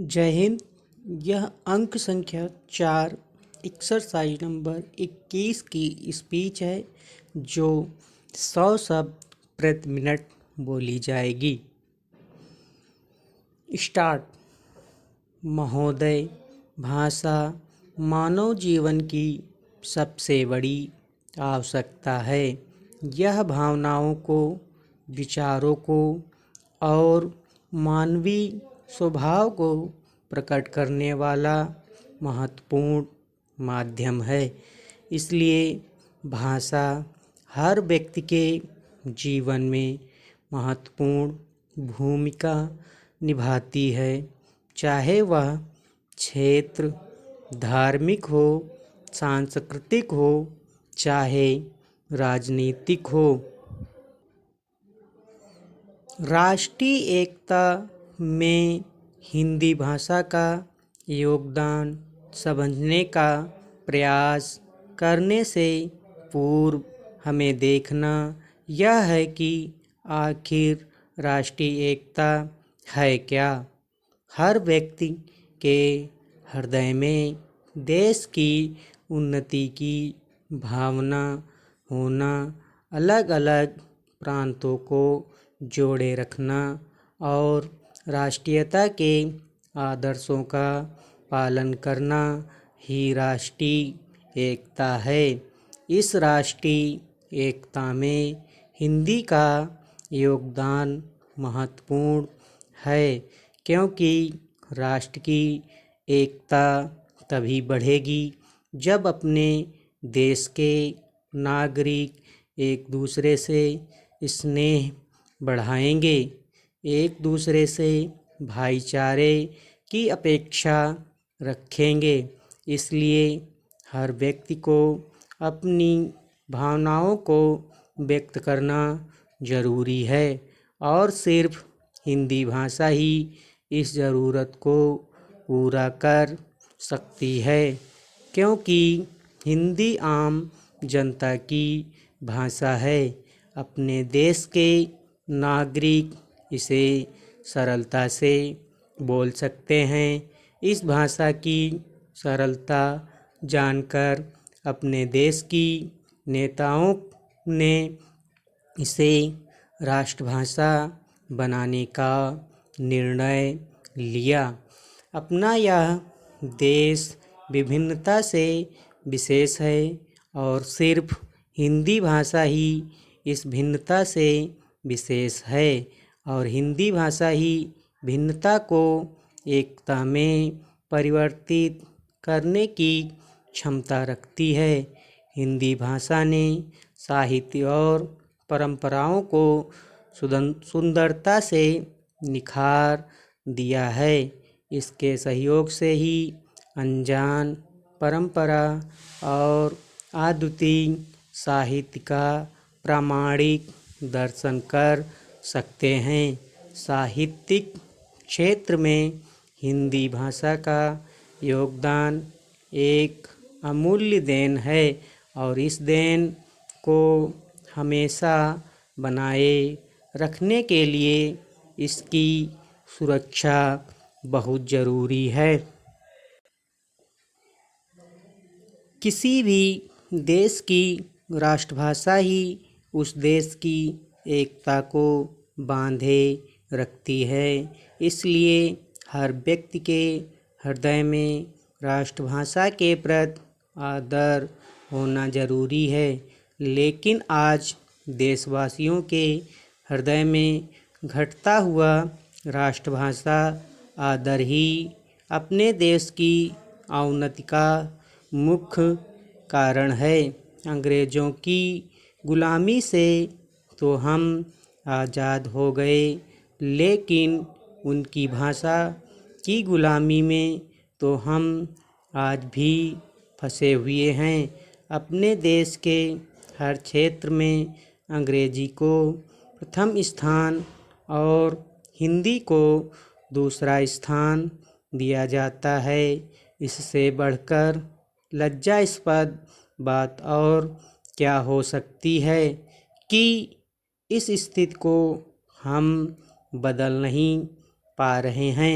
जय हिंद। यह अंक संख्या 4 एक्सरसाइज नंबर 21 की स्पीच है जो 100 शब्द प्रति मिनट बोली जाएगी। स्टार्ट। महोदय, भाषा मानव जीवन की सबसे बड़ी आवश्यकता है। यह भावनाओं को, विचारों को और मानवीय स्वभाव को प्रकट करने वाला महत्वपूर्ण माध्यम है। इसलिए भाषा हर व्यक्ति के जीवन में महत्वपूर्ण भूमिका निभाती है, चाहे वह क्षेत्र धार्मिक हो, सांस्कृतिक हो, चाहे राजनीतिक हो। राष्ट्रीय एकता में हिंदी भाषा का योगदान समझने का प्रयास करने से पूर्व हमें देखना यह है कि आखिर राष्ट्रीय एकता है क्या। हर व्यक्ति के हृदय में देश की उन्नति की भावना होना, अलग अलग प्रांतों को जोड़े रखना और राष्ट्रीयता के आदर्शों का पालन करना ही राष्ट्रीय एकता है। इस राष्ट्रीय एकता में हिंदी का योगदान महत्वपूर्ण है, क्योंकि राष्ट्र की एकता तभी बढ़ेगी जब अपने देश के नागरिक एक दूसरे से स्नेह बढ़ाएंगे, एक दूसरे से भाईचारे की अपेक्षा रखेंगे। इसलिए हर व्यक्ति को अपनी भावनाओं को व्यक्त करना ज़रूरी है और सिर्फ हिंदी भाषा ही इस ज़रूरत को पूरा कर सकती है, क्योंकि हिंदी आम जनता की भाषा है। अपने देश के नागरिक इसे सरलता से बोल सकते हैं। इस भाषा की सरलता जानकर अपने देश की नेताओं ने इसे राष्ट्रभाषा बनाने का निर्णय लिया। अपना यह देश विभिन्नता से विशेष है और सिर्फ हिंदी भाषा ही इस भिन्नता से विशेष है और हिंदी भाषा ही भिन्नता को एकता में परिवर्तित करने की क्षमता रखती है। हिंदी भाषा ने साहित्य और परंपराओं को सुंदरता से निखार दिया है। इसके सहयोग से ही अनजान परंपरा और अद्वितीय साहित्य का प्रामाणिक दर्शन कर सकते हैं। साहित्यिक क्षेत्र में हिंदी भाषा का योगदान एक अमूल्य देन है और इस देन को हमेशा बनाए रखने के लिए इसकी सुरक्षा बहुत ज़रूरी है। किसी भी देश की राष्ट्रभाषा ही उस देश की एकता को बांधे रखती है। इसलिए हर व्यक्ति के हृदय में राष्ट्रभाषा के प्रति आदर होना ज़रूरी है। लेकिन आज देशवासियों के हृदय में घटता हुआ राष्ट्रभाषा आदर ही अपने देश की अवनति का मुख्य कारण है। अंग्रेज़ों की गुलामी से तो हम आज़ाद हो गए, लेकिन उनकी भाषा की गुलामी में तो हम आज भी फंसे हुए हैं। अपने देश के हर क्षेत्र में अंग्रेजी को प्रथम स्थान और हिंदी को दूसरा स्थान दिया जाता है। इससे बढ़कर लज्जास्पद बात और क्या हो सकती है कि इस स्थिति को हम बदल नहीं पा रहे हैं।